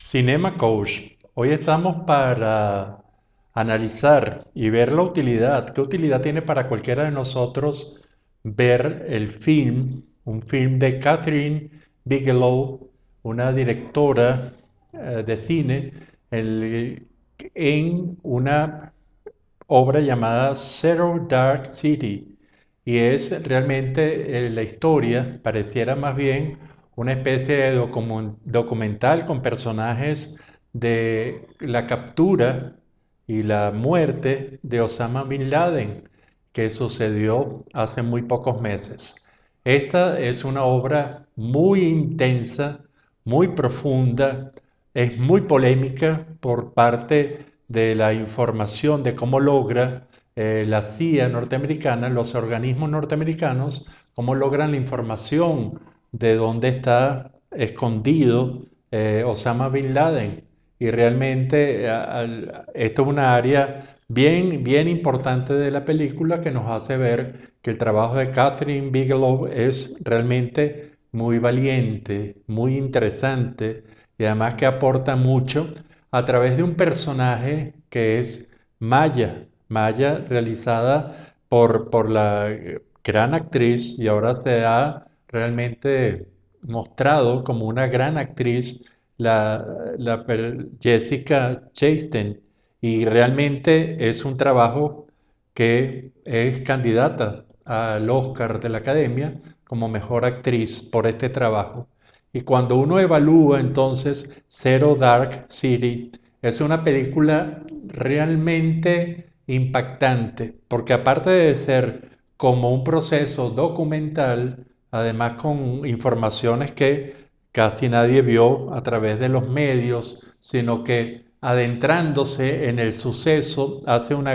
Cinema Coach. Hoy estamos para analizar y ver la utilidad. ¿Qué utilidad tiene para cualquiera de nosotros ver un film de Catherine Bigelow, una directora de cine, el- en una obra llamada Zero Dark City? Y es realmente la historia, pareciera más bien una especie de documental con personajes de la captura y la muerte de Osama Bin Laden, que sucedió hace muy pocos meses. Esta es una obra muy intensa, muy profunda, es muy polémica por parte de la información de cómo logra la CIA norteamericana, los organismos norteamericanos, cómo logran la información de dónde está escondido Osama Bin Laden. Y realmente esto es una área bien importante de la película que nos hace ver que el trabajo de Catherine Bigelow es realmente muy valiente, muy interesante y además que aporta mucho a través de un personaje que es Maya realizada por la gran actriz y ahora se ha realmente mostrado como una gran actriz Jessica Chastain, y realmente es un trabajo que es candidata al Oscar de la Academia como mejor actriz por este trabajo. Y cuando uno evalúa entonces Zero Dark City, es una película realmente impactante, porque aparte de ser como un proceso documental, además con informaciones que casi nadie vio a través de los medios, sino que adentrándose en el suceso hace un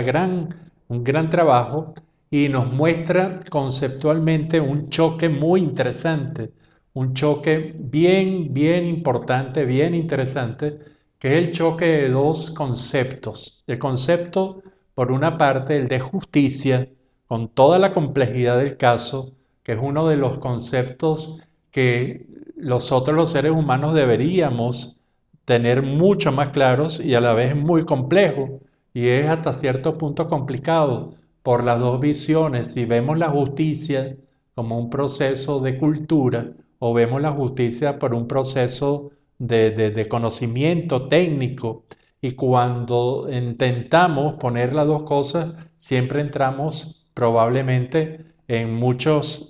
gran trabajo y nos muestra conceptualmente un choque muy interesante, un choque bien importante, bien interesante, que es el choque de dos conceptos. El concepto, por una parte, el de justicia, con toda la complejidad del caso, que es uno de los conceptos que nosotros los seres humanos deberíamos tener mucho más claros y a la vez muy complejo, y es hasta cierto punto complicado por las dos visiones. Si vemos la justicia como un proceso de cultura o vemos la justicia por un proceso de conocimiento técnico, y cuando intentamos poner las dos cosas, siempre entramos probablemente en muchas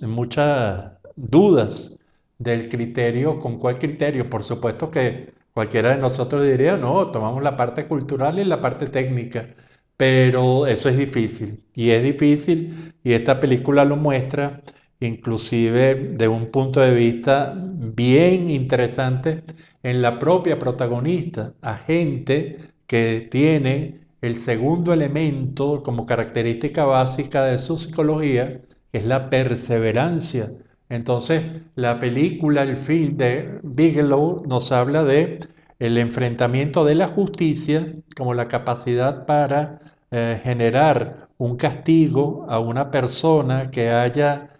dudas del criterio, con cuál criterio. Por supuesto que cualquiera de nosotros diría, no, tomamos la parte cultural y la parte técnica, pero eso es difícil, y esta película lo muestra, inclusive de un punto de vista bien interesante en la propia protagonista, agente que tiene el segundo elemento como característica básica de su psicología, que es la perseverancia. Entonces, la película, el film de Bigelow nos habla de el enfrentamiento de la justicia como la capacidad para generar un castigo a una persona que haya,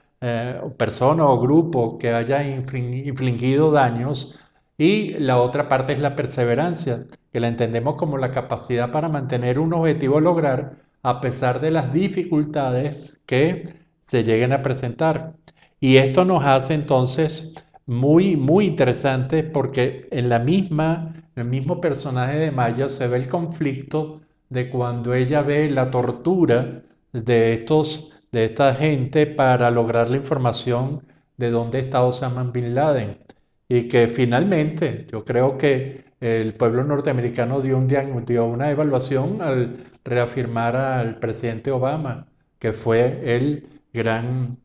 persona o grupo que haya infligido daños, y la otra parte es la perseverancia, que la entendemos como la capacidad para mantener un objetivo a lograr a pesar de las dificultades que se lleguen a presentar. Y esto nos hace entonces muy interesante porque en el mismo personaje de Maya se ve el conflicto de cuando ella ve la tortura de esta gente para lograr la información de dónde está Osama Bin Laden. Y que finalmente yo creo que el pueblo norteamericano dio una evaluación al reafirmar al presidente Obama, que fue el gran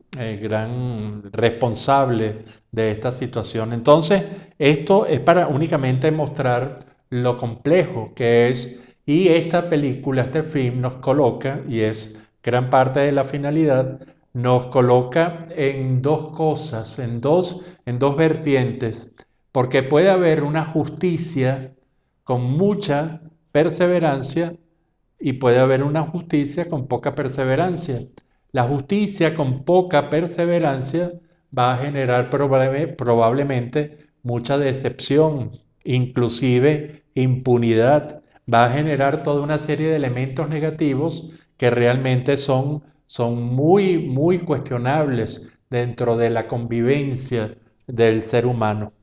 responsable de esta situación. Entonces, esto es para únicamente mostrar lo complejo que es, y esta película, este film nos coloca, y es gran parte de la finalidad, nos coloca en dos cosas, en dos vertientes, porque puede haber una justicia con mucha perseverancia y puede haber una justicia con poca perseverancia. La justicia con poca perseverancia va a generar probablemente mucha decepción, inclusive impunidad, va a generar toda una serie de elementos negativos que realmente son muy cuestionables dentro de la convivencia del ser humano.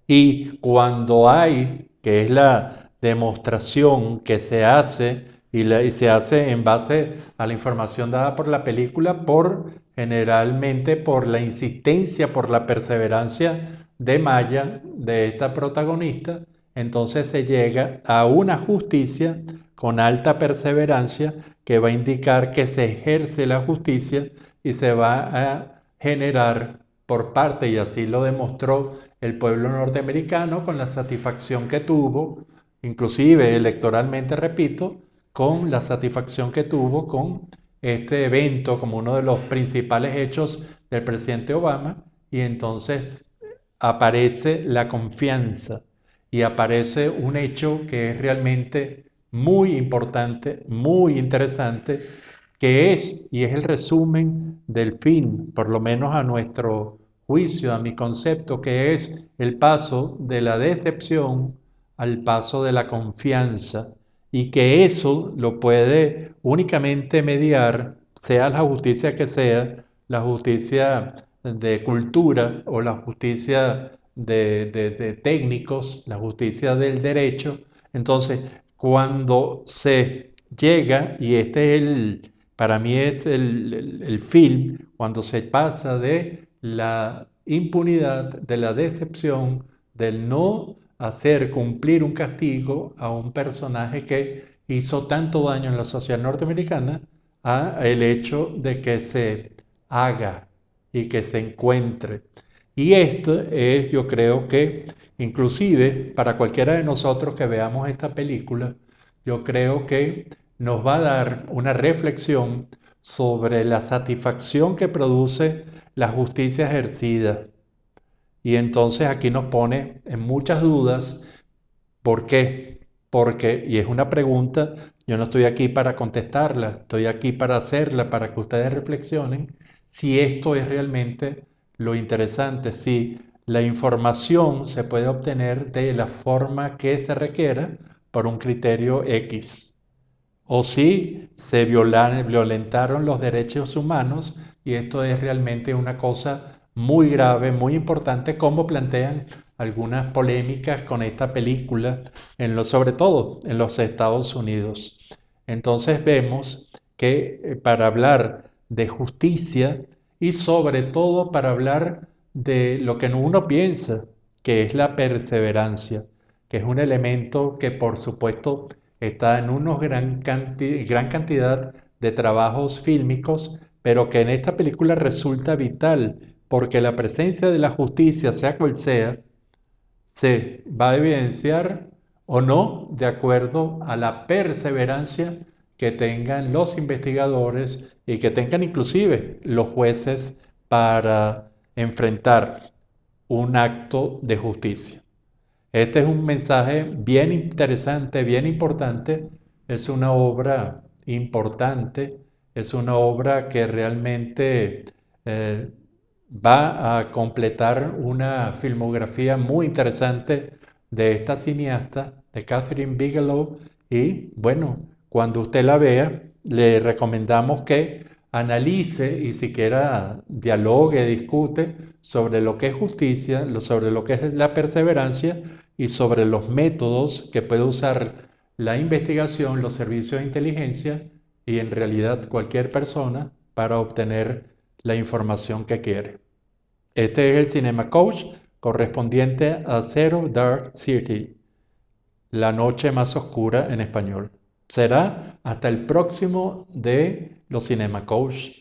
Y cuando hay, que es la demostración que se hace y se hace en base a la información dada por la película, generalmente por la insistencia, por la perseverancia de Maya, de esta protagonista, entonces se llega a una justicia con alta perseverancia que va a indicar que se ejerce la justicia y se va a generar por parte, y así lo demostró el pueblo norteamericano con la satisfacción que tuvo, inclusive electoralmente, repito, con la satisfacción que tuvo con este evento como uno de los principales hechos del presidente Obama, y entonces aparece la confianza y aparece un hecho que es realmente muy importante, muy interesante, que es y es el resumen del fin, por lo menos a nuestro juicio, a mi concepto, que es el paso de la decepción al paso de la confianza, y que eso lo puede únicamente mediar, sea la justicia que sea, la justicia de cultura o la justicia de técnicos, la justicia del derecho. Entonces, cuando se llega, y este es para mí es el film, cuando se pasa de la impunidad, de la decepción, del no hacer cumplir un castigo a un personaje que hizo tanto daño en la sociedad norteamericana, a el hecho de que se haga y que se encuentre. Y esto es, yo creo que, inclusive para cualquiera de nosotros que veamos esta película, yo creo que nos va a dar una reflexión sobre la satisfacción que produce la justicia ejercida. Y entonces aquí nos pone en muchas dudas. ¿Por qué? Porque, y es una pregunta, yo no estoy aquí para contestarla, estoy aquí para hacerla, para que ustedes reflexionen si esto es realmente lo interesante, si la información se puede obtener de la forma que se requiera por un criterio X, o si se violentaron los derechos humanos, y esto es realmente una cosa muy grave, muy importante, como plantean algunas polémicas con esta película, sobre todo en los Estados Unidos. Entonces vemos que para hablar de justicia y sobre todo para hablar de lo que uno piensa, que es la perseverancia, que es un elemento que por supuesto está en una gran cantidad de trabajos fílmicos, pero que en esta película resulta vital, porque la presencia de la justicia, sea cual sea, se va a evidenciar o no de acuerdo a la perseverancia que tengan los investigadores y que tengan inclusive los jueces para enfrentar un acto de justicia. Este es un mensaje bien interesante, bien importante. Es una obra importante, es una obra que realmente eh, va a completar una filmografía muy interesante de esta cineasta, de Catherine Bigelow. Y bueno, cuando usted la vea, le recomendamos que analice y siquiera dialogue, discute sobre lo que es justicia, sobre lo que es la perseverancia y sobre los métodos que puede usar la investigación, los servicios de inteligencia y en realidad cualquier persona para obtener la información que quiere. Este es el Cinema Coach correspondiente a Zero Dark City, la noche más oscura en español. Será hasta el próximo de los Cinema Coach.